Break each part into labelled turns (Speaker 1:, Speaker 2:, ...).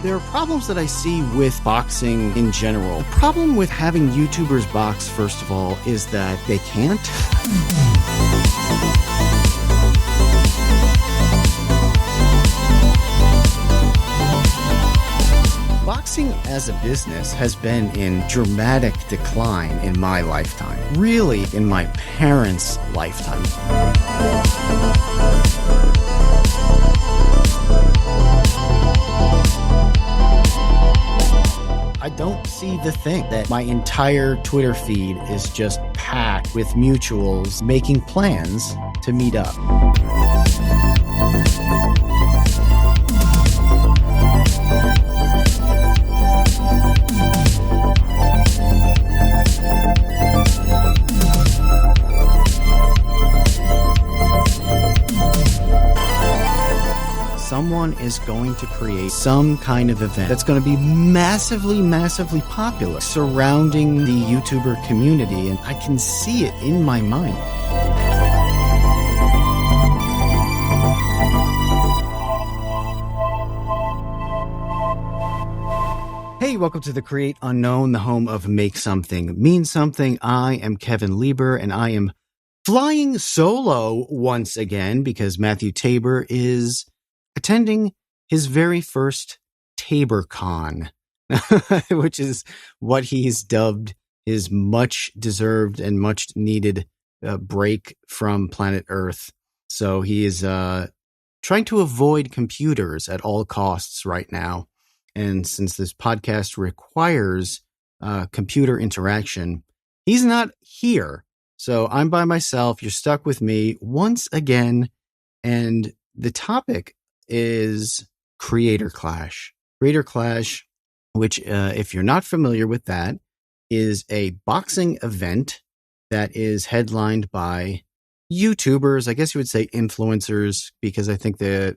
Speaker 1: There are problems that I see with boxing in general. The problem with having YouTubers box, first of all, is that they can't. Boxing as a business has been in dramatic decline in my lifetime. Really, in my parents' lifetime. I don't see the thing that my entire Twitter feed is just packed with mutuals making plans to meet up. Someone is going to create some kind of event that's going to be massively, massively popular surrounding the YouTuber community, and I can see it in my mind. Hey, welcome to the Create Unknown, the home of Make Something Mean Something. I am Kevin Lieber, and I am flying solo once again because Matthew Tabor is attending his very first TaborCon, which is what he's dubbed his much deserved and much needed break from planet Earth. So he is trying to avoid computers at all costs right now. And since this podcast requires computer interaction, he's not here. So I'm by myself. You're stuck with me once again. And the topic is Creator Clash. Creator Clash, which, if you're not familiar with that, is a boxing event that is headlined by YouTubers. I guess you would say influencers, because I think that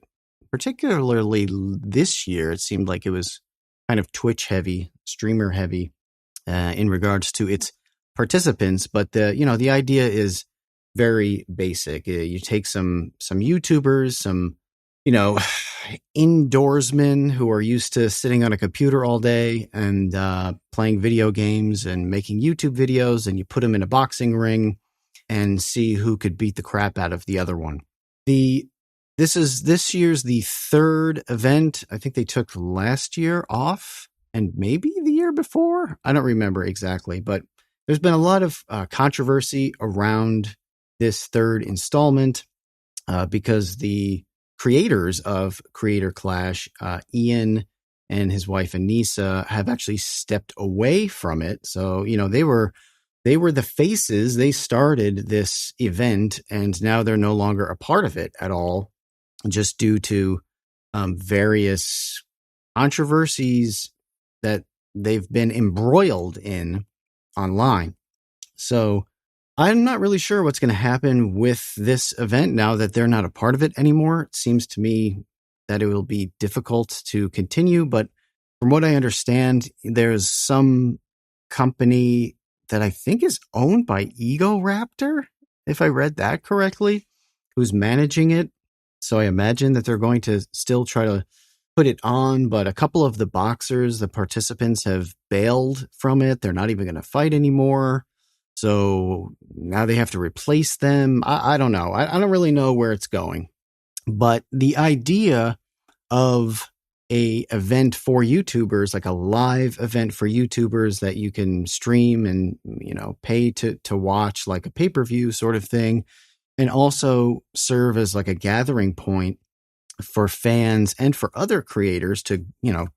Speaker 1: particularly this year, it seemed like it was kind of Twitch heavy, streamer heavy, in regards to its participants. But the idea is very basic. You take some YouTubers, some indoorsmen who are used to sitting on a computer all day and playing video games and making YouTube videos, and you put them in a boxing ring and see who could beat the crap out of the other one. This is this year's the third event. I think they took last year off and maybe the year before. I don't remember exactly, but there's been a lot of controversy around this third installment because the creators of Creator Clash, Ian and his wife Anissa, have actually stepped away from it. So, they were the faces. They started this event, and now they're no longer a part of it at all, just due to various controversies that they've been embroiled in online. So I'm not really sure what's going to happen with this event now that they're not a part of it anymore. It seems to me that it will be difficult to continue, but from what I understand, there's some company that I think is owned by Egoraptor, if I read that correctly, who's managing it. So I imagine that they're going to still try to put it on, but a couple of the boxers, the participants, have bailed from it. They're not even going to fight anymore. So now they have to replace them. I don't know. I don't really know where it's going. But the idea of a event for YouTubers, like a live event for YouTubers that you can stream and, pay to watch, like a pay-per-view sort of thing, and also serve as like a gathering point for fans and for other creators to,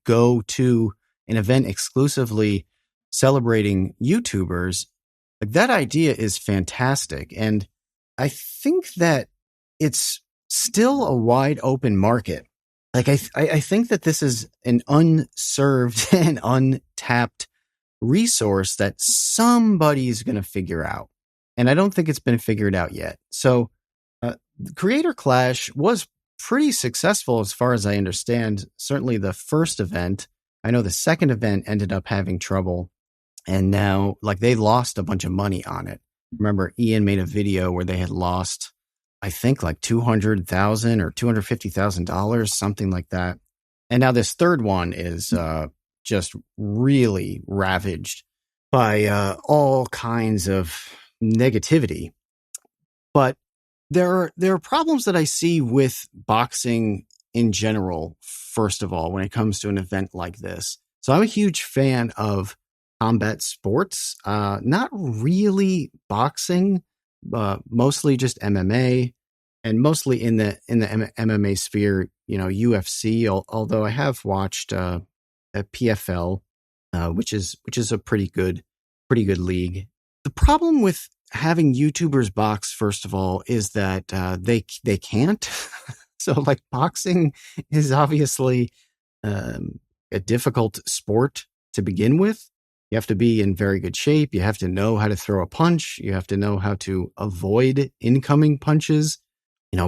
Speaker 1: go to an event exclusively celebrating YouTubers. Like, that idea is fantastic. And I think that it's still a wide open market. Like, I think that this is an unserved and untapped resource that somebody's going to figure out. And I don't think it's been figured out yet. So Creator Clash was pretty successful as far as I understand. Certainly the first event. I know the second event ended up having trouble. And now, they lost a bunch of money on it. Remember, Ian made a video where they had lost, I think, $200,000 or $250,000, something like that. And now this third one is just really ravaged by all kinds of negativity. But there are problems that I see with boxing in general, first of all, when it comes to an event like this. So I'm a huge fan of combat sports, not really boxing, mostly just MMA, and mostly in the MMA sphere, UFC. Although I have watched a PFL, which is a pretty good league. The problem with having YouTubers box, first of all, is that they can't. So like boxing is obviously a difficult sport to begin with. You have to be in very good shape. You have to know how to throw a punch. You have to know how to avoid incoming punches.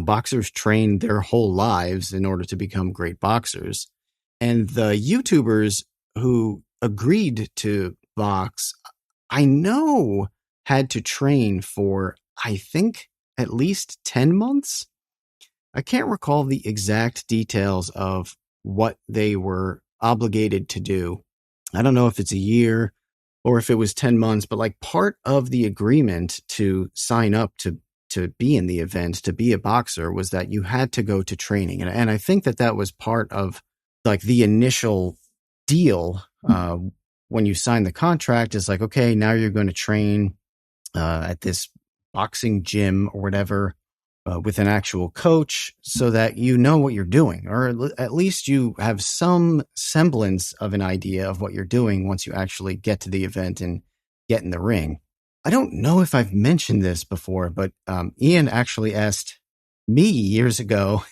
Speaker 1: Boxers train their whole lives in order to become great boxers. And the YouTubers who agreed to box, I know, had to train for, I think, at least 10 months. I can't recall the exact details of what they were obligated to do. I don't know if it's a year or if it was 10 months, but like part of the agreement to sign up to be in the event, to be a boxer, was that you had to go to training. And I think that was part of like the initial deal. When you sign the contract, is like, okay, now you're going to train at this boxing gym or whatever with an actual coach, so that you know what you're doing, or at least you have some semblance of an idea of what you're doing once you actually get to the event and get in the ring. I don't know if I've mentioned this before, but Ian actually asked me years ago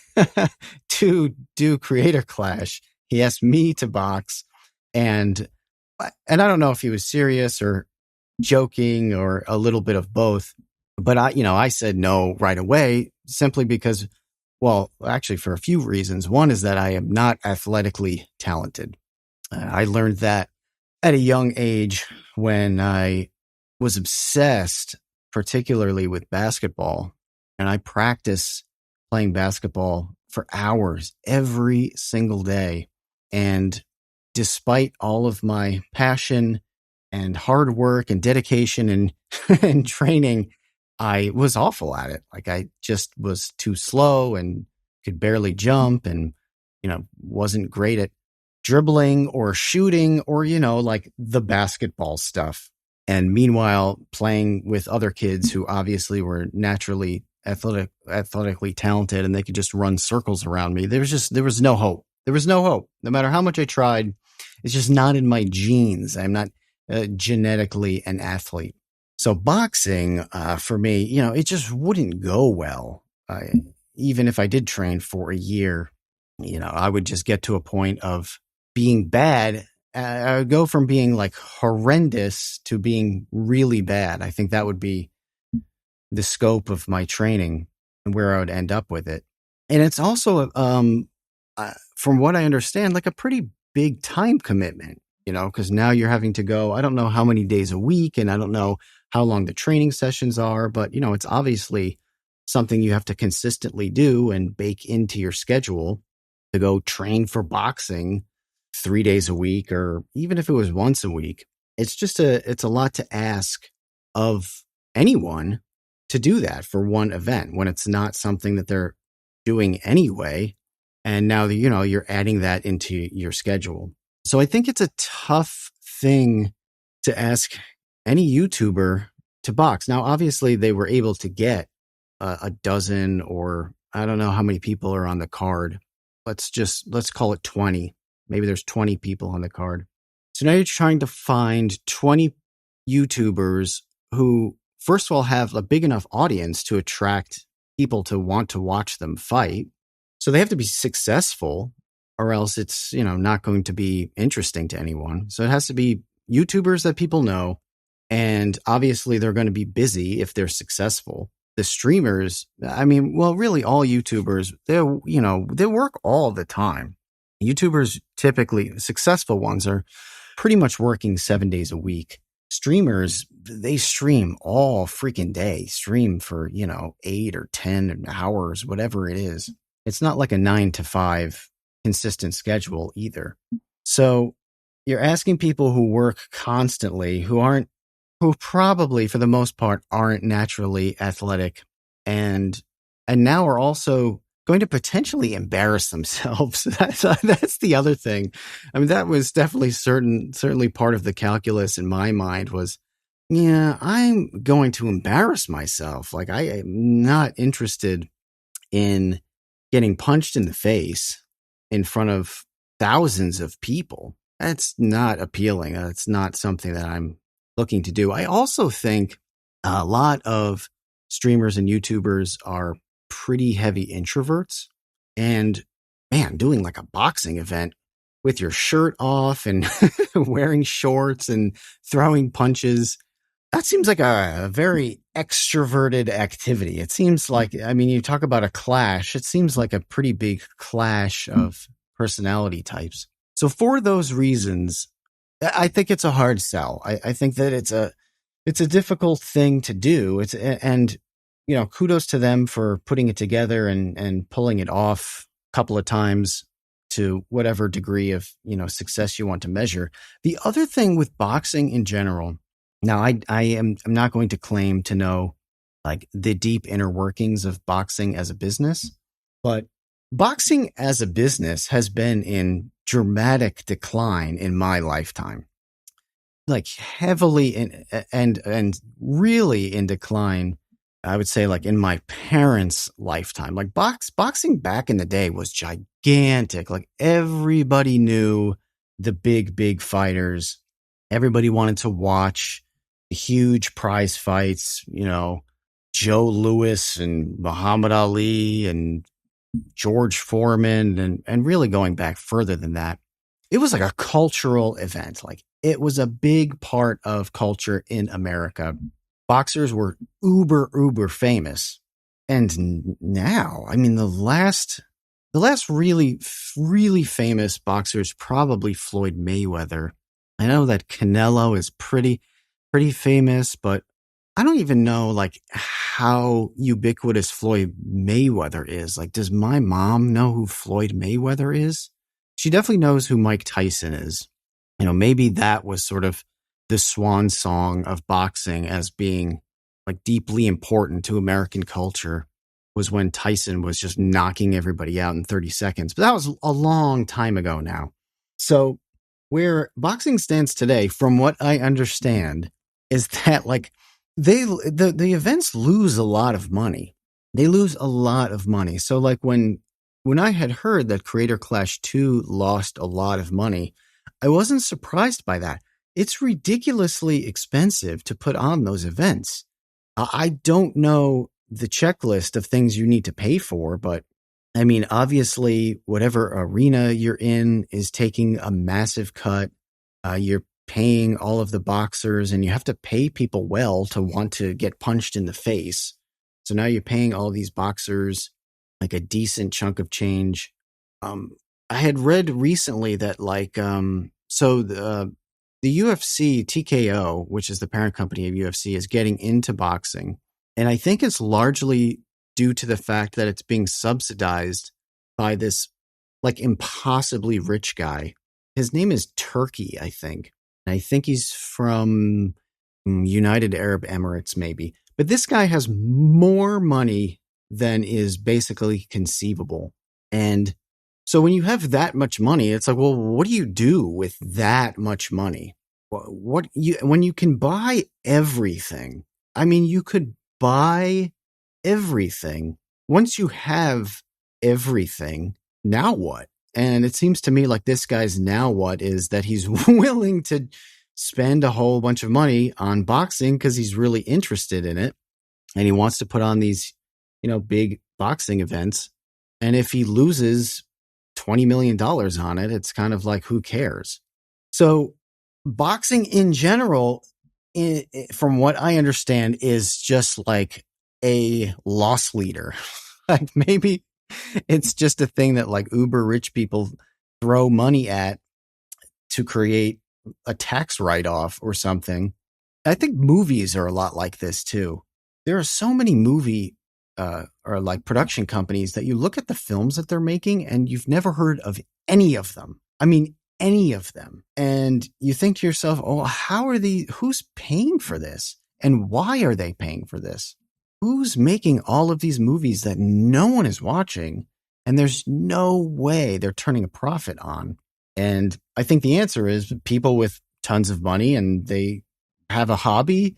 Speaker 1: to do Creator Clash. He asked me to box, and I don't know if he was serious or joking or a little bit of both. But I said no right away, simply because, well, actually for a few reasons. One is that I am not athletically talented. I learned that at a young age when I was obsessed, particularly with basketball. And I practice playing basketball for hours every single day. And despite all of my passion and hard work and dedication and, and training, I was awful at it. Like I just was too slow and could barely jump, and, wasn't great at dribbling or shooting or, like the basketball stuff. And meanwhile, playing with other kids who obviously were naturally athletically talented, and they could just run circles around me. There was no hope. There was no hope. No matter how much I tried, it's just not in my genes. I'm not genetically an athlete. So boxing, for me, it just wouldn't go well. Even if I did train for a year, I would just get to a point of being bad. I would go from being like horrendous to being really bad. I think that would be the scope of my training and where I would end up with it. And it's also, from what I understand, like a pretty big time commitment, because now you're having to go, I don't know how many days a week, and I don't know how long the training sessions are, but, it's obviously something you have to consistently do and bake into your schedule to go train for boxing 3 days a week, or even if it was once a week. It's a lot to ask of anyone to do that for one event when it's not something that they're doing anyway. And now, you're adding that into your schedule. So I think it's a tough thing to ask any YouTuber to box. Now, obviously they were able to get a dozen, or I don't know how many people are on the card. Let's call it 20. Maybe there's 20 people on the card. So now you're trying to find 20 YouTubers who, first of all, have a big enough audience to attract people to want to watch them fight. So they have to be successful, or else it's, not going to be interesting to anyone. So it has to be YouTubers that people know. And obviously they're going to be busy if they're successful. The streamers, really all YouTubers, they work all the time. YouTubers, typically successful ones, are pretty much working 7 days a week. Streamers, they stream all freaking day, stream for, 8 or 10 hours, whatever it is. It's not like a 9 to 5 consistent schedule either. So you're asking people who work constantly, who probably for the most part aren't naturally athletic and now are also going to potentially embarrass themselves. That's the other thing. I mean, that was definitely certainly part of the calculus in my mind was, yeah, I'm going to embarrass myself. Like, I am not interested in getting punched in the face in front of thousands of people. That's not appealing. That's not something that I'm looking to do. I also think a lot of streamers and YouTubers are pretty heavy introverts. And man, doing like a boxing event with your shirt off and wearing shorts and throwing punches, that seems like a very extroverted activity. It seems like, I mean, you talk about a clash, it seems like a pretty big clash of personality types. So for those reasons, I think it's a hard sell. I think that it's a difficult thing to do. And kudos to them for putting it together and pulling it off a couple of times to whatever degree of, success you want to measure. The other thing with boxing in general, now I'm not going to claim to know like the deep inner workings of boxing as a business, but boxing as a business has been in dramatic decline in my lifetime. Like heavily and really in decline, I would say, like in my parents' lifetime. Like boxing back in the day was gigantic. Like everybody knew the big fighters. Everybody wanted to watch the huge prize fights, Joe Louis and Muhammad Ali and George Foreman and really going back further than that. It was like a cultural event. Like it was a big part of culture in America. Boxers were uber famous. And now, I mean, the last really famous boxer is probably Floyd Mayweather. I know that Canelo is pretty famous, but I don't even know like how ubiquitous Floyd Mayweather is. Like, does my mom know who Floyd Mayweather is? She definitely knows who Mike Tyson is. Maybe that was sort of the swan song of boxing as being like deeply important to American culture was when Tyson was just knocking everybody out in 30 seconds. But that was a long time ago now. So where boxing stands today, from what I understand, is that like the events lose a lot of money. They lose a lot of money. So like when I had heard that Creator Clash 2 lost a lot of money, I wasn't surprised by that. It's ridiculously expensive to put on those events. I don't know the checklist of things you need to pay for, but I mean, obviously, whatever arena you're in is taking a massive cut. You're paying all of the boxers and you have to pay people well to want to get punched in the face. So now you're paying all these boxers like a decent chunk of change. I had read recently that like, so the UFC TKO, which is the parent company of UFC, is getting into boxing. And I think it's largely due to the fact that it's being subsidized by this like impossibly rich guy. His name is Turkey, I think. And I think he's from United Arab Emirates, maybe. But this guy has more money than is basically conceivable. And so when you have that much money, it's like, well, what do you do with that much money? When you can buy everything? I mean, you could buy everything. Once you have everything, now what? And it seems to me like this guy's now what is that he's willing to spend a whole bunch of money on boxing because he's really interested in it. And he wants to put on these, big boxing events. And if he loses $20 million on it, it's kind of like, who cares? So boxing in general, from what I understand, is just like a loss leader. Like maybe it's just a thing that like uber rich people throw money at to create a tax write-off or something. I think movies are a lot like this too. There are so many movie or like production companies that you look at the films that they're making and you've never heard of any of them. I mean, any of them. And you think to yourself, oh, who's paying for this? And why are they paying for this? Who's making all of these movies that no one is watching? And there's no way they're turning a profit on. And I think the answer is people with tons of money, and they have a hobby,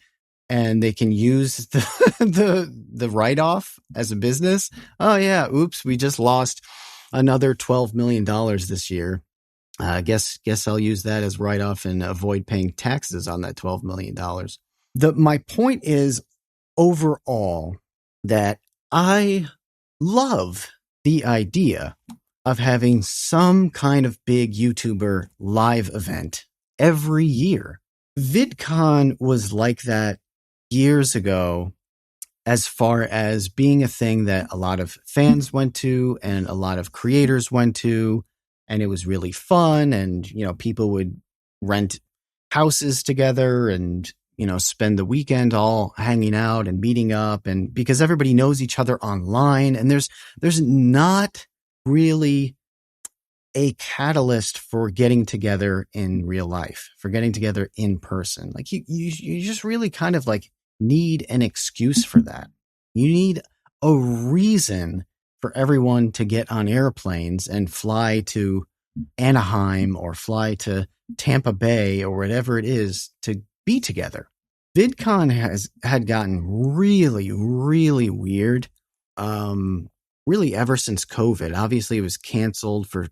Speaker 1: and they can use the write-off as a business. Oh yeah, oops, we just lost another $12 million this year. Guess I'll use that as write-off and avoid paying taxes on that $12 million. My point is overall that I love the idea of having some kind of big YouTuber live event every year. VidCon was like that years ago, as far as being a thing that a lot of fans went to and a lot of creators went to, and it was really fun. And, people would rent houses together and, spend the weekend all hanging out and meeting up, and because everybody knows each other online, and there's not really a catalyst for getting together in real life, for getting together in person. Like you just really kind of like need an excuse for that. You need a reason for everyone to get on airplanes and fly to Anaheim or fly to Tampa Bay or whatever it is to be together. VidCon had gotten really, really weird. Really ever since COVID. Obviously it was canceled for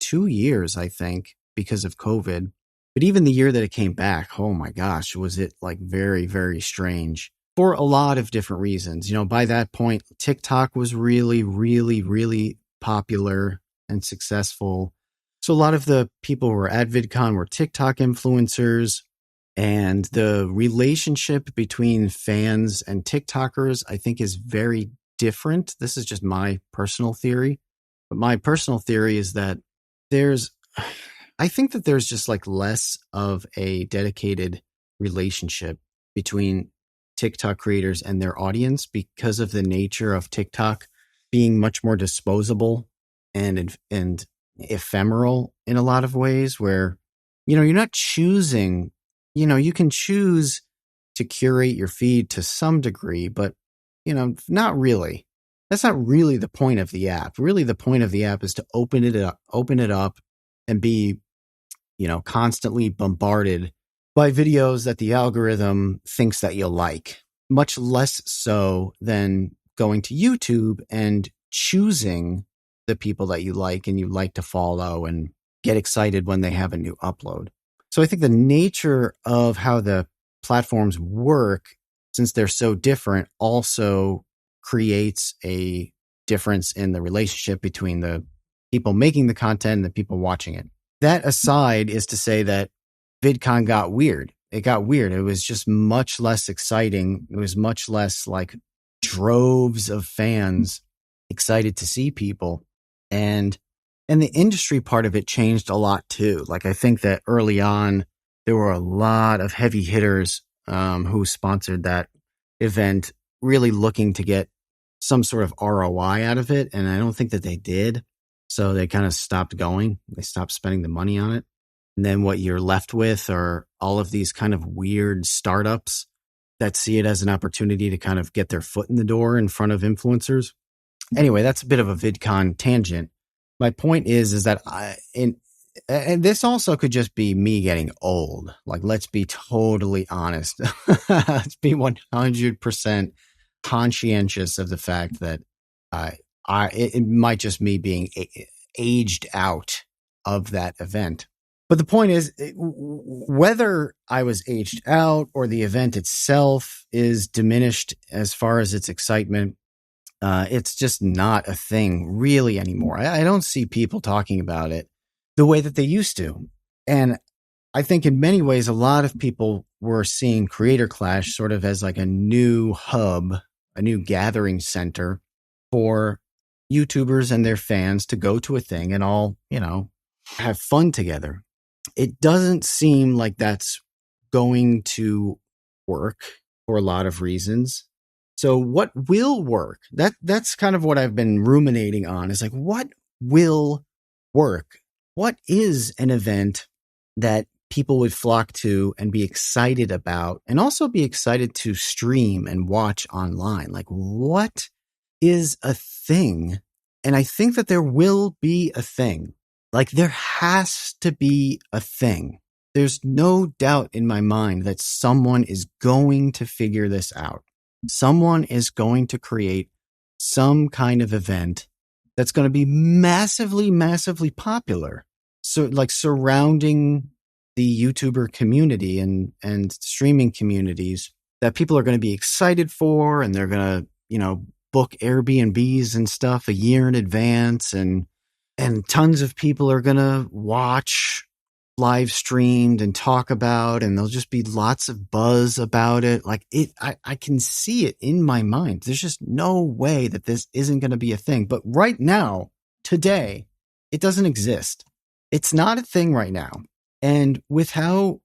Speaker 1: 2 years, I think, because of COVID. But even the year that it came back, oh my gosh, was it like very, very strange for a lot of different reasons. By that point, TikTok was really, really, really popular and successful. So a lot of the people who were at VidCon were TikTok influencers, and the relationship between fans and TikTokers, I think, is very different. This is just my personal theory. But my personal theory is that I think that there's just like less of a dedicated relationship between TikTok creators and their audience because of the nature of TikTok being much more disposable and ephemeral in a lot of ways, where, you're not choosing, you can choose to curate your feed to some degree, but, not really. That's not really the point of the app. Really, the point of the app is to open it up and be, constantly bombarded by videos that the algorithm thinks that you'll like, much less so than going to YouTube and choosing the people that you like and you like to follow and get excited when they have a new upload. So I think the nature of how the platforms work, since they're so different, also creates a difference in the relationship between the people making the content and the people watching it. That aside is to say that VidCon got weird. It got weird. It was just much less exciting. It was much less like droves of fans excited to see people. And the industry part of it changed a lot too. Like, I think that early on, there were a lot of heavy hitters who sponsored that event, really looking to get some sort of ROI out of it. And I don't think that they did. So they kind of stopped going. They stopped spending the money on it. And then what you're left with are all of these kind of weird startups that see it as an opportunity to kind of get their foot in the door in front of influencers. Anyway, that's a bit of a VidCon tangent. My point is that and this also could just be me getting old. Like, let's be totally honest. Let's be 100% conscientious of the fact that it might just me being aged out of that event. But the point is, whether I was aged out or the event itself is diminished as far as its excitement, it's just not a thing really anymore. I don't see people talking about it the way that they used to. And I think in many ways, a lot of people were seeing Creator Clash sort of as like a new hub, a new gathering center for YouTubers and their fans to go to a thing and all, have fun together. It doesn't seem like that's going to work for a lot of reasons. So what will work? That's kind of what I've been ruminating on, is like, what will work? what is an event that people would flock to and be excited about, and also be excited to stream and watch online? Like, what is a thing? And I think that there will be a thing. Like, there has to be a thing. There's no doubt in my mind that someone is going to figure this out. Someone is going to create some kind of event that's going to be massively, massively popular. So, like, surrounding the YouTuber community and streaming communities that people are going to be excited for, and they're going to, book Airbnbs and stuff a year in advance, and tons of people are going to watch live streamed and talk about, and there'll just be lots of buzz about it. Like, I can see it in my mind. There's just no way that this isn't going to be a thing. But right now, today, it doesn't exist. It's not a thing right now. And with how,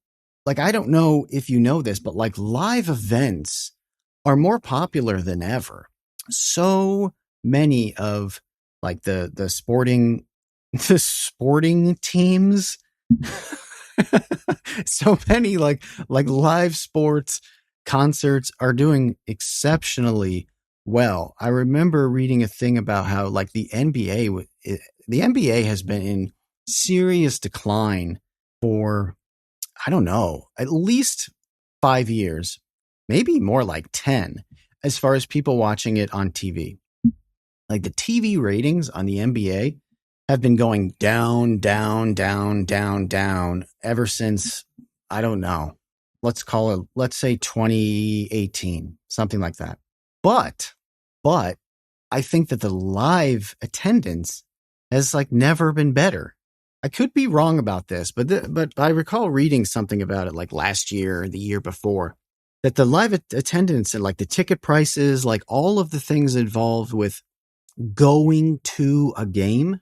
Speaker 1: like, I don't know if you know this, but like, live events are more popular than ever. So many of like the sporting teams, so many like live sports concerts are doing exceptionally well. I remember reading a thing about how like the NBA has been in serious decline for, I don't know, at least 5 years, maybe more like 10, as far as people watching it on TV. Like, the TV ratings on the NBA have been going down, down, down, down, down ever since, I don't know, let's say 2018, something like that. But I think that the live attendance has like never been better. I could be wrong about this, but I recall reading something about it like last year or the year before, that the live attendance and like the ticket prices, like all of the things involved with going to a game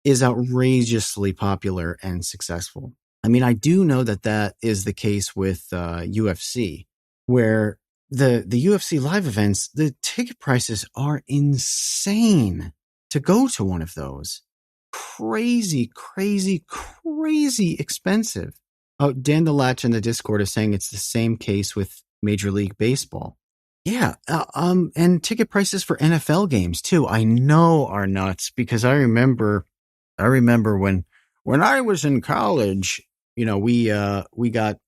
Speaker 1: is outrageously popular and successful. I mean, I do know that is the case with UFC, where the UFC live events, the ticket prices are insane to go to one of those. Crazy, crazy, crazy expensive. Oh, Dan the Latch in the Discord is saying it's the same case with Major League Baseball. Yeah, and ticket prices for NFL games too, I know, are nuts, because I remember when I was in college, we got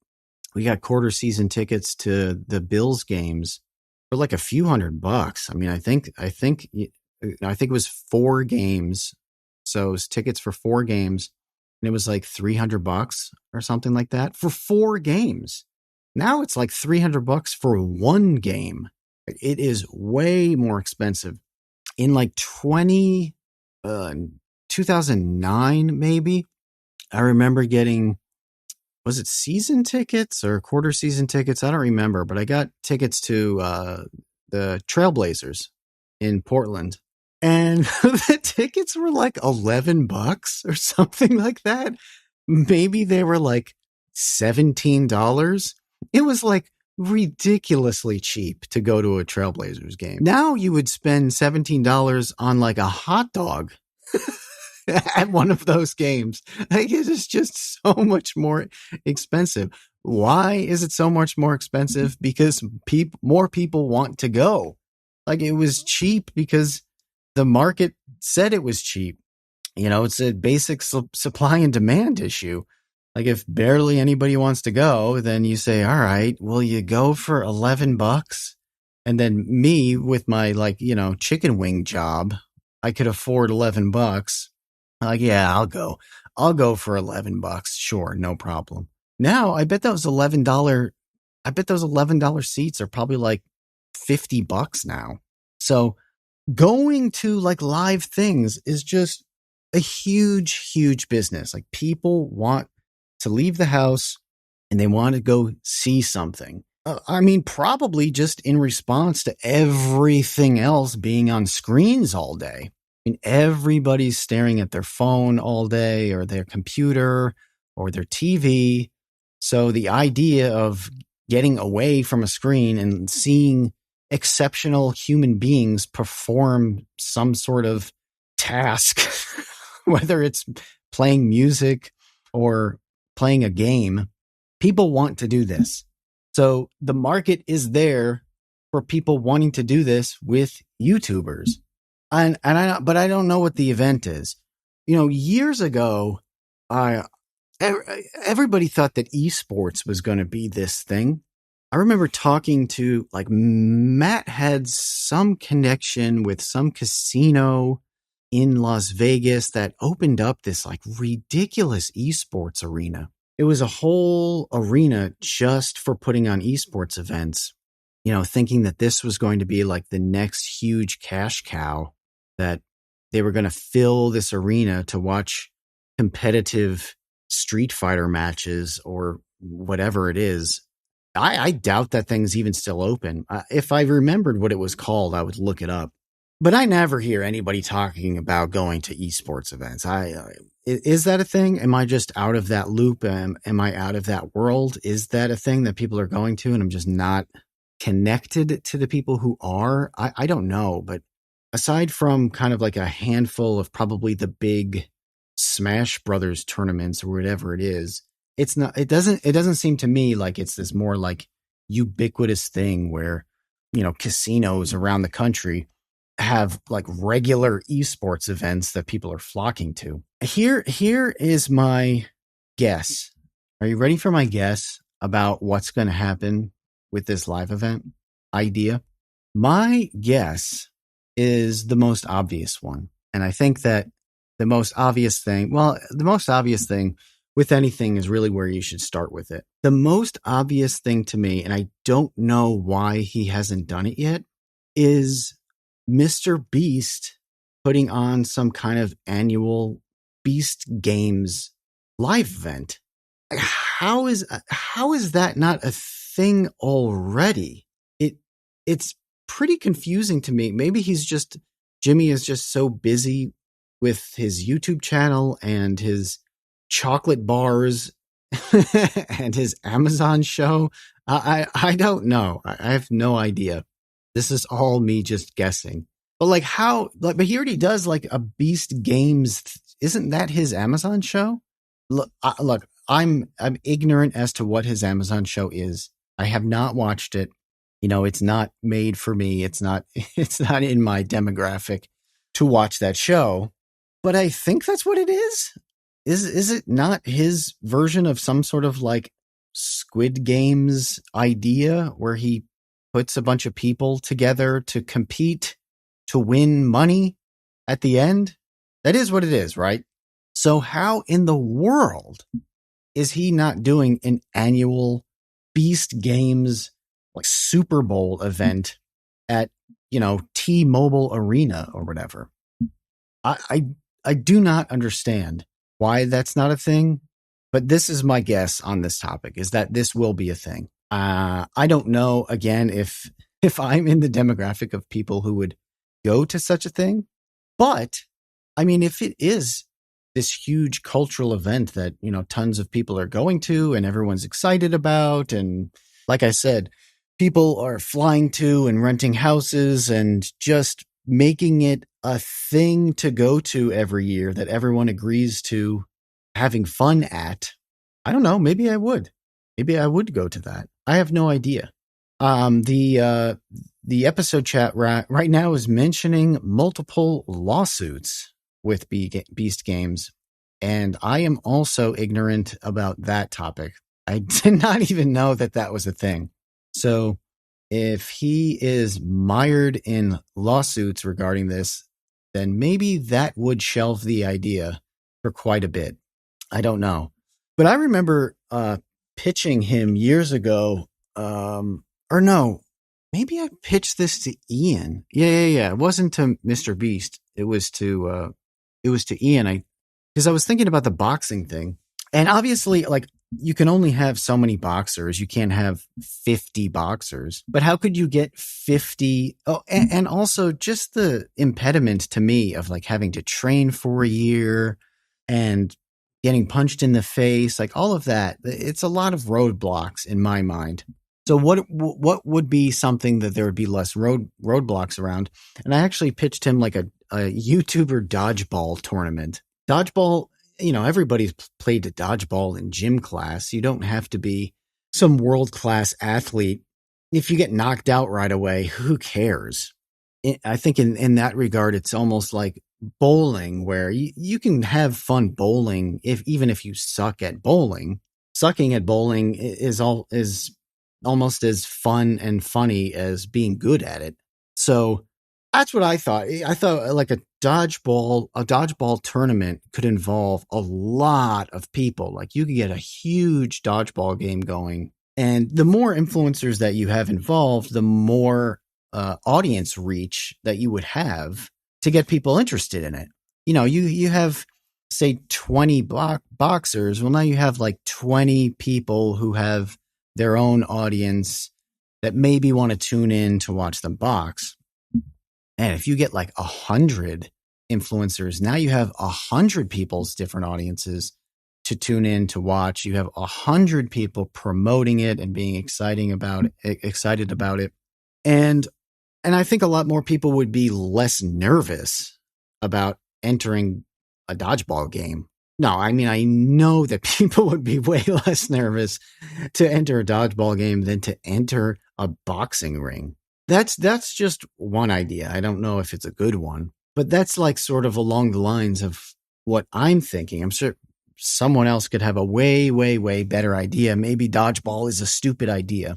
Speaker 1: quarter season tickets to the Bills games for like a few $100. I mean, I think it was 4 games. So it was tickets for 4 games, and it was like $300 or something like that for 4 games. Now it's like $300 for 1 game. It is way more expensive. In like 2009, maybe, I remember getting, was it season tickets or quarter season tickets? I don't remember, but I got tickets to the Trailblazers in Portland. And the tickets were like $11 or something like that. Maybe they were like $17. It was like ridiculously cheap to go to a Trailblazers game. Now you would spend $17 on like a hot dog at one of those games. Like, it is just so much more expensive. Why is it so much more expensive? Because more people want to go. Like, it was cheap because the market said it was cheap. It's a basic supply and demand issue. Like, if barely anybody wants to go, then you say, all right, will you go for $11? And then me with my chicken wing job, I could afford $11. Like, yeah, I'll go for $11. Sure. No problem. Now I bet those $11 seats are probably like $50 now. So going to like live things is just a huge, huge business. Like, people want to leave the house and they want to go see something. I mean, probably just in response to everything else being on screens all day. I mean, everybody's staring at their phone all day, or their computer, or their TV. So the idea of getting away from a screen and seeing exceptional human beings perform some sort of task, whether it's playing music or playing a game, people want to do this. So the market is there for people wanting to do this with YouTubers. But I don't know what the event is. Years ago, everybody thought that esports was going to be this thing. I remember talking to Matt had some connection with some casino in Las Vegas that opened up this ridiculous esports arena. It was a whole arena just for putting on esports events, thinking that this was going to be the next huge cash cow, that they were going to fill this arena to watch competitive Street Fighter matches or whatever it is. I doubt that thing's even still open. If I remembered what it was called, I would look it up. But I never hear anybody talking about going to esports events. Is that a thing? Am I just out of that loop? Am I out of that world? Is that a thing that people are going to, and I'm just not connected to the people who are? I don't know. But aside from kind of a handful of probably the big Smash Brothers tournaments or whatever it is, it doesn't seem to me like it's this more ubiquitous thing where, casinos around the country have regular esports events that people are flocking to. Here is my guess. Are you ready for my guess about what's going to happen with this live event idea? My guess is the most obvious one. And I think that the most obvious thing with anything is really where you should start with it. The most obvious thing to me, and I don't know why he hasn't done it yet, is MrBeast putting on some kind of annual Beast Games live event. How is that not a thing already? It's pretty confusing to me. Maybe Jimmy is just so busy with his YouTube channel and his chocolate bars and his Amazon show. I don't know. I have no idea. This is all me just guessing. But but he already does a Beast Games. Isn't that his Amazon show? Look, I'm ignorant as to what his Amazon show is. I have not watched it. It's not made for me. It's not in my demographic to watch that show. But I think that's what it is. Is it not his version of some sort of Squid Games idea where he puts a bunch of people together to compete to win money at the end? That is what it is, right? So how in the world is he not doing an annual Beast Games Super Bowl event at, T-Mobile Arena or whatever? I do not understand why that's not a thing, but this is my guess on this topic, is that this will be a thing. I don't know, again, if I'm in the demographic of people who would go to such a thing, but I mean, if it is this huge cultural event that, tons of people are going to and everyone's excited about, and like I said, people are flying to and renting houses and just making it a thing to go to every year that everyone agrees to having fun at. I don't know. Maybe I would. Maybe I would go to that. I have no idea. The episode chat right now is mentioning multiple lawsuits with Beast Games, and I am also ignorant about that topic. I did not even know that was a thing. So if he is mired in lawsuits regarding this, then maybe that would shelve the idea for quite a bit. I don't know. But I remember pitching him years ago, or no, maybe I pitched this to Ian. Yeah. It wasn't to MrBeast. It was to Ian. Because I was thinking about the boxing thing, and obviously, you can only have so many boxers. You can't have 50 boxers. But how could you get 50? Oh, and also just the impediment to me of having to train for a year and getting punched in the face, all of that. It's a lot of roadblocks in my mind. So what would be something that there would be less roadblocks around? And I actually pitched him a YouTuber dodgeball tournament. Dodgeball everybody's played dodgeball in gym class. You don't have to be some world-class athlete. If you get knocked out right away, who cares? I think in that regard, it's almost like bowling, where you can have fun bowling even if you suck at bowling. Sucking at bowling is almost as fun and funny as being good at it. So that's what I thought. I thought like a dodgeball tournament could involve a lot of people. Like you could get a huge dodgeball game going. And the more influencers that you have involved, the more audience reach that you would have to get people interested in it. You have, say, 20 boxers. Well, now you have like 20 people who have their own audience that maybe want to tune in to watch them box. And if you get like 100 influencers, now you have 100 people's different audiences to tune in to watch. You have 100 people promoting it and being excited about it. And I think a lot more people would be less nervous about entering a dodgeball game. No, I mean, I know that people would be way less nervous to enter a dodgeball game than to enter a boxing ring. That's just one idea. I don't know if it's a good one, but that's like sort of along the lines of what I'm thinking. I'm sure someone else could have a way, way, way better idea. Maybe dodgeball is a stupid idea,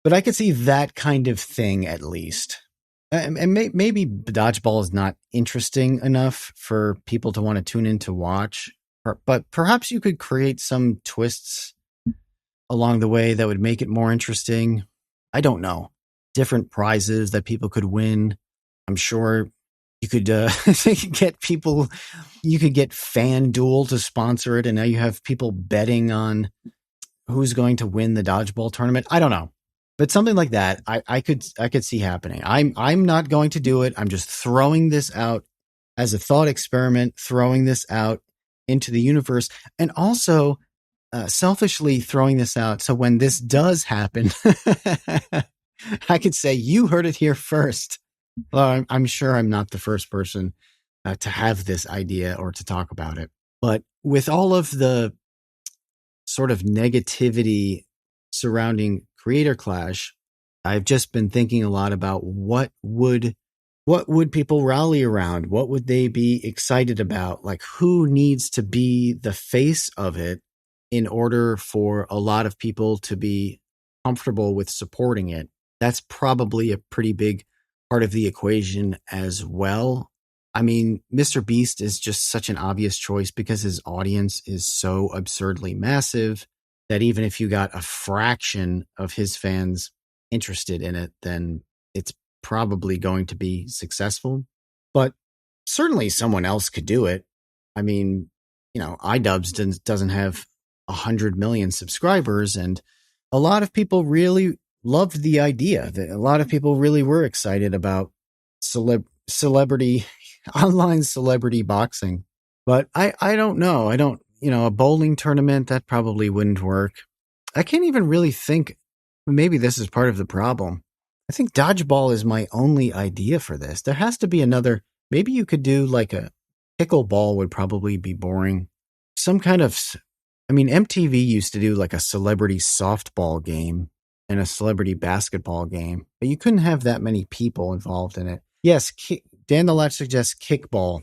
Speaker 1: but I could see that kind of thing at least. And maybe dodgeball is not interesting enough for people to want to tune in to watch, but perhaps you could create some twists along the way that would make it more interesting. I don't know. Different prizes that people could win. I'm sure you could get people, you could get FanDuel to sponsor it, and now you have people betting on who's going to win the dodgeball tournament. I don't know. But something like that, I could see happening. I'm not going to do it. I'm just throwing this out as a thought experiment, throwing this out into the universe, and also selfishly throwing this out. So when this does happen, I could say, you heard it here first. Well, I'm sure I'm not the first person to have this idea or to talk about it. But with all of the sort of negativity surrounding Creator Clash, I've just been thinking a lot about what would people rally around? What would they be excited about? Like, who needs to be the face of it in order for a lot of people to be comfortable with supporting it? That's probably a pretty big part of the equation as well. I mean, MrBeast is just such an obvious choice because his audience is so absurdly massive that even if you got a fraction of his fans interested in it, then it's probably going to be successful. But certainly someone else could do it. I mean, iDubbbz doesn't have 100 million subscribers, and a lot of people really loved the idea. That a lot of people really were excited about celebrity online celebrity boxing. But I don't know. I don't, a bowling tournament, that probably wouldn't work. I can't even really think. Maybe this is part of the problem. I think dodgeball is my only idea for this. There has to be another. Maybe you could do like a pickleball would probably be boring. Some kind of, MTV used to do like a celebrity softball game and a celebrity basketball game, but you couldn't have that many people involved in it. Yes, Dan the Latch suggests kickball.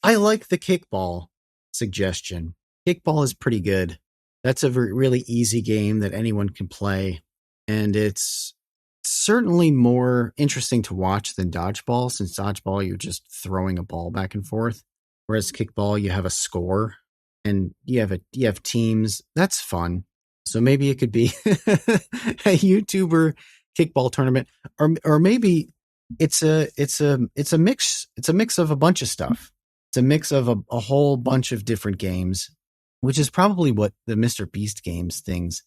Speaker 1: I like the kickball suggestion. Kickball is pretty good. That's a really easy game that anyone can play, and it's certainly more interesting to watch than dodgeball, since dodgeball, you're just throwing a ball back and forth, whereas kickball, you have a score and you have teams. That's fun. So maybe it could be a YouTuber kickball tournament, or maybe it's a mix. It's a mix of a bunch of stuff. It's a mix of a whole bunch of different games, which is probably what the MrBeast games things.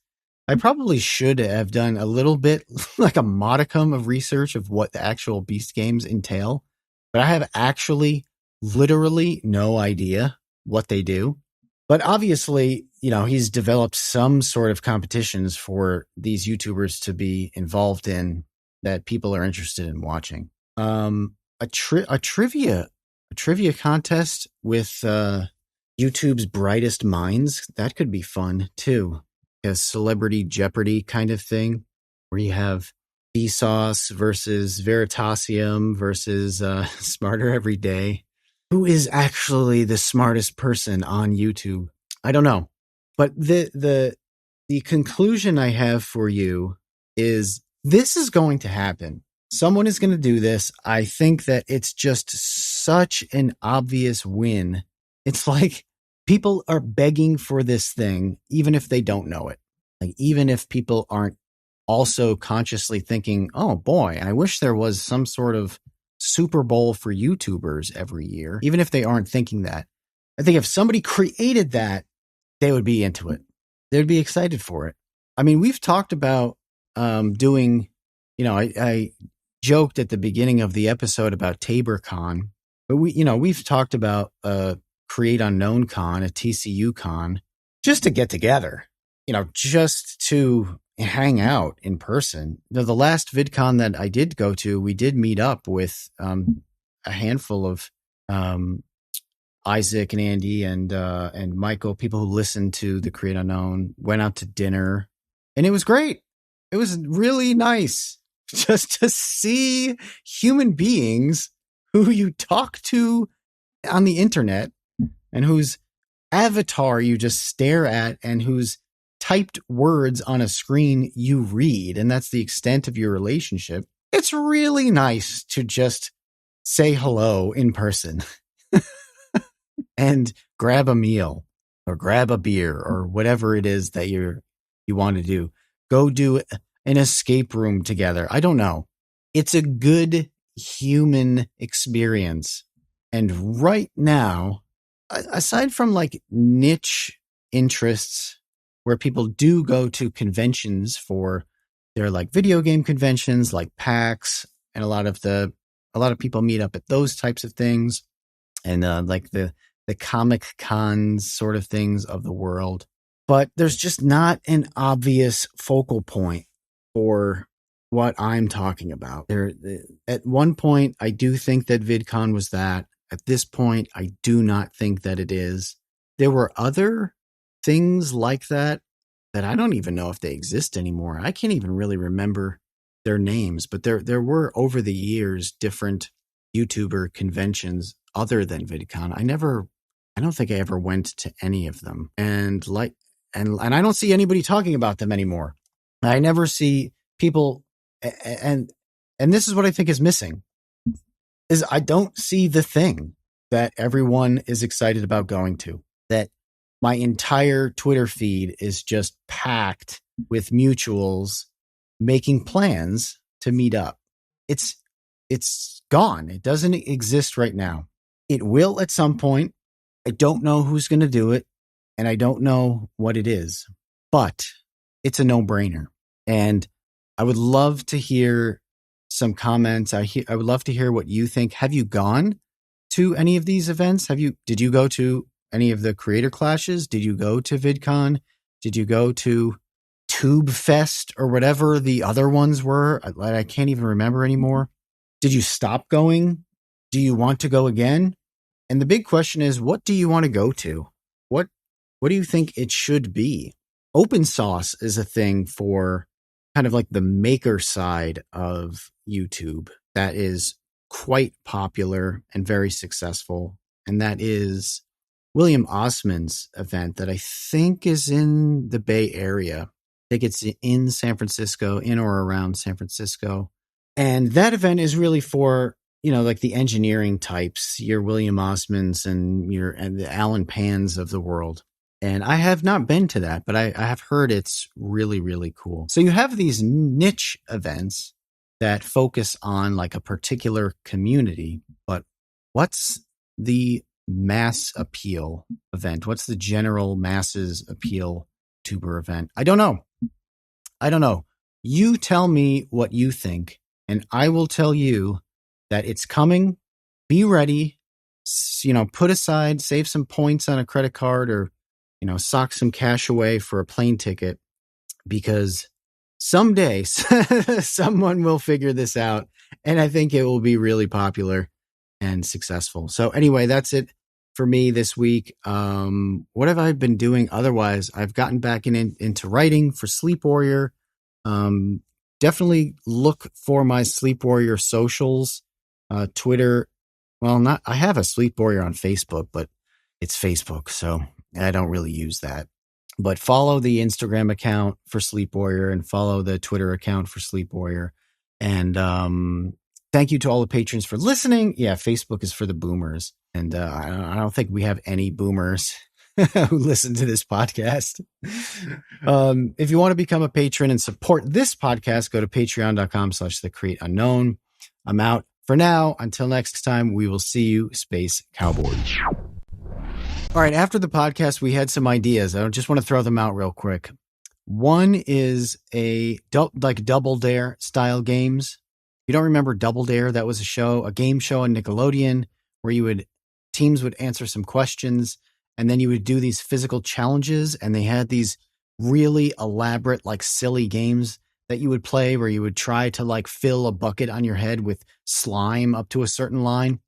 Speaker 1: I probably should have done a little bit, like a modicum of research of what the actual Beast games entail, but I have actually literally no idea what they do. But obviously, he's developed some sort of competitions for these YouTubers to be involved in that people are interested in watching. A trivia contest with YouTube's brightest minds. That could be fun too. A celebrity Jeopardy kind of thing where you have Vsauce versus Veritasium versus Smarter Every Day. Who is actually the smartest person on YouTube? I don't know. But the conclusion I have for you is this is going to happen. Someone is going to do this. I think that it's just such an obvious win. It's like people are begging for this thing, even if they don't know it. Like, even if people aren't also consciously thinking, oh boy, I wish there was some sort of Super Bowl for YouTubers every year, even if they aren't thinking that. I think if somebody created that, they would be into it. They would be excited for it. I mean, we've talked about doing, I joked at the beginning of the episode about TaborCon, but we've talked about Create Unknown Con, a TCU con, just to get together, just to hang out in person. The last VidCon that I did go to, we did meet up with a handful of Isaac and Andy and Michael, people who listened to the Create Unknown, went out to dinner, and it was great. It was really nice just to see human beings who you talk to on the internet and whose avatar you just stare at and whose typed words on a screen you read. And that's the extent of your relationship. It's really nice to just say hello in person and grab a meal or grab a beer or whatever it is that you want to do. Go do an escape room together. I don't know. It's a good human experience. And right now, aside from like niche interests where people do go to conventions for their like video game conventions like PAX, and a lot of people meet up at those types of things, and like the comic cons sort of things of the world. But there's just not an obvious focal point for what I'm talking about. At one point, I do think that VidCon was that. At this point, I do not think that it is. There were other things like that I don't even know if they exist anymore. I can't even really remember their names, but there were over the years different YouTuber conventions other than VidCon. I don't think I ever went to any of them. And I don't see anybody talking about them anymore. I never see people, and this is what I think is missing, is I don't see the thing that everyone is excited about going to. That my entire Twitter feed is just packed with mutuals making plans to meet up. It's gone. It doesn't exist right now. It will at some point. I don't know who's going to do it, and I don't know what it is, but it's a no-brainer. And I would love to hear some comments. I would love to hear what you think. Have you gone to any of these events? Did you go to any of the creator clashes? Did you go to VidCon? Did you go to Tube Fest or whatever the other ones were? I can't even remember anymore. Did you stop going? Do you want to go again? And the big question is, what do you want to go to? What do you think it should be? Open source is a thing for kind of like the maker side of YouTube that is quite popular and very successful. And that is William Osman's event that I think is in the Bay Area. I think it's in San Francisco, in or around San Francisco. And that event is really for, like the engineering types, your William Osmans and the Alan Pans of the world. And I have not been to that, but I have heard it's really, really cool. So you have these niche events that focus on like a particular community, but what's the mass appeal event? What's the general masses appeal tuber event? I don't know. You tell me what you think, and I will tell you that it's coming. Be ready. Put aside, save some points on a credit card, or sock some cash away for a plane ticket, because someday someone will figure this out, and I think it will be really popular and successful. So anyway, that's it for me this week. What have I been doing otherwise? I've gotten back into writing for Sleep Warrior. Definitely look for my Sleep Warrior socials, Twitter. Well, I have a Sleep Warrior on Facebook, but it's Facebook, so I don't really use that. But follow the Instagram account for Sleep Warrior and follow the Twitter account for Sleep Warrior. And thank you to all the patrons for listening. Yeah, Facebook is for the boomers. And I don't think we have any boomers who listen to this podcast. If you want to become a patron and support this podcast, go to patreon.com/thecreateunknown. I'm out for now. Until next time, we will see you, Space Cowboys. All right, after the podcast, we had some ideas. I just want to throw them out real quick. One is like Double Dare style games. You don't remember Double Dare? That was a game show on Nickelodeon where teams would answer some questions and then you would do these physical challenges, and they had these really elaborate, like silly games that you would play where you would try to like fill a bucket on your head with slime up to a certain line.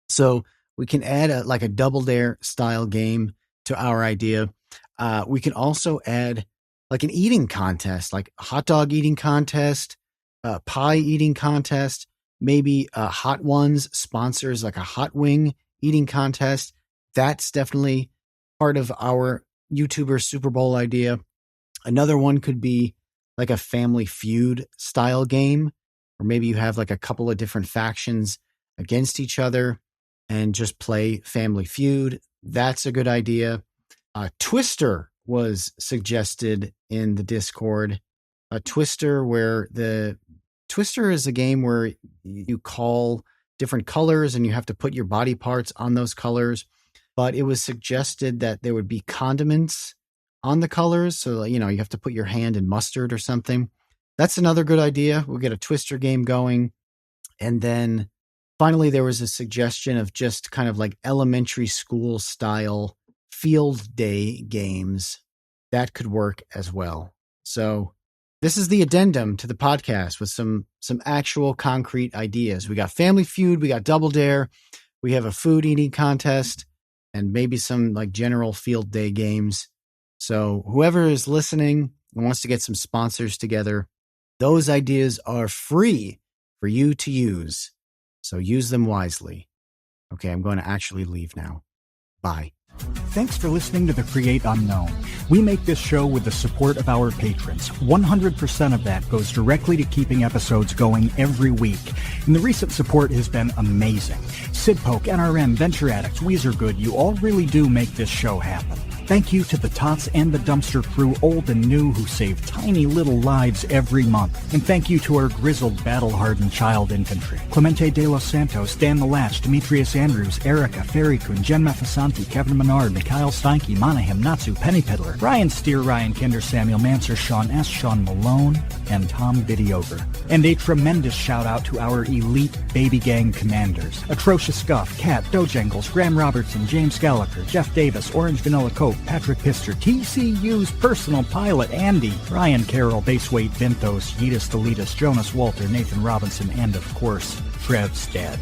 Speaker 1: So we can add a Double Dare style game to our idea. We can also add like an eating contest, like a hot dog eating contest, pie eating contest, maybe Hot Ones sponsors like a hot wing eating contest. That's definitely part of our YouTuber Super Bowl idea. Another one could be like a Family Feud style game, or maybe you have like a couple of different factions against each other and just play Family Feud. That's a good idea. Twister was suggested in the Discord. A Twister Twister is a game where you call different colors and you have to put your body parts on those colors. But it was suggested that there would be condiments on the colors. So, you have to put your hand in mustard or something. That's another good idea. We'll get a Twister game going. And then finally, there was a suggestion of just kind of like elementary school style field day games that could work as well. So this is the addendum to the podcast with some actual concrete ideas. We got Family Feud, we got Double Dare, we have a food eating contest, and maybe some like general field day games. So whoever is listening and wants to get some sponsors together, those ideas are free for you to use. So use them wisely. Okay, I'm going to actually leave now. Bye.
Speaker 2: Thanks for listening to The Create Unknown. We make this show with the support of our patrons. 100% of that goes directly to keeping episodes going every week. And the recent support has been amazing. Sidpoke, NRM, Venture Addicts, Weezer Good, you all really do make this show happen. Thank you to the Tots and the Dumpster crew, old and new, who save tiny little lives every month. And thank you to our grizzled, battle-hardened child infantry. Clemente de los Santos, Dan the Latch, Demetrius Andrews, Erica, Ferry-kun, Jen Mafasanti, Kevin Menard, Mikhail Steinke, Monahim, Natsu, Penny Piddler, Ryan Steer, Ryan Kinder, Samuel Manser, Sean S., Sean Malone, and Tom Videover. And a tremendous shout-out to our elite baby gang commanders. Atrocious Scuff, Kat, Dojangles, Graham Robertson, James Gallagher, Jeff Davis, Orange Vanilla Coke, Patrick Pister, TCU's personal pilot, Andy, Ryan Carroll, Baseweight Vinthos, Yeetus Delitus, Jonas Walter, Nathan Robinson, and of course, Trev Stead.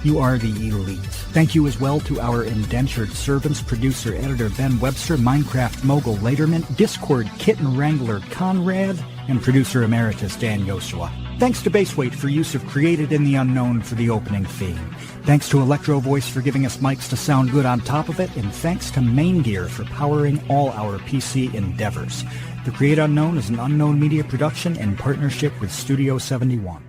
Speaker 2: You are the elite. Thank you as well to our indentured servants, producer, editor Ben Webster, Minecraft mogul Laterman, Discord kitten wrangler Conrad, and producer emeritus Dan Yoshua. Thanks to Baseweight for use of Created in the Unknown for the opening theme. Thanks to Electro Voice for giving us mics to sound good on top of it, and thanks to Main Gear for powering all our PC endeavors. The Create Unknown is an Unknown Media production in partnership with Studio 71.